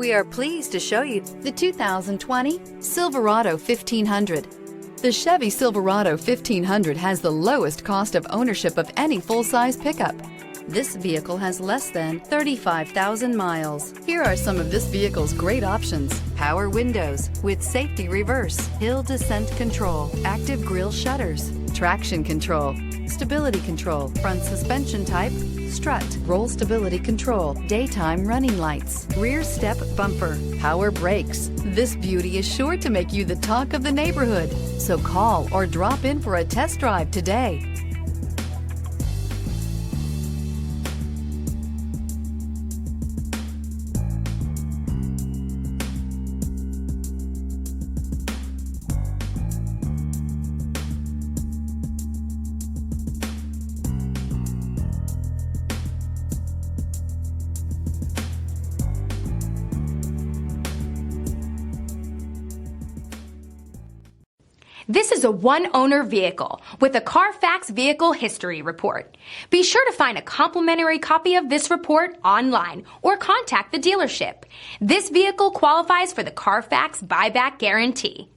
We are pleased to show you the 2020 Silverado 1500. The Chevy Silverado 1500 has the lowest cost of ownership of any full-size pickup. This vehicle has less than 35,000 miles. Here are some of this vehicle's great options: power windows with safety reverse, hill descent control, active grille shutters, traction control, stability control, front suspension type, strut, roll stability control, daytime running lights, rear step bumper, power brakes. This beauty is sure to make you the talk of the neighborhood. So call or drop in for a test drive today. This is a one-owner vehicle with a Carfax Vehicle History Report. Be sure to find a complimentary copy of this report online or contact the dealership. This vehicle qualifies for the Carfax Buyback Guarantee.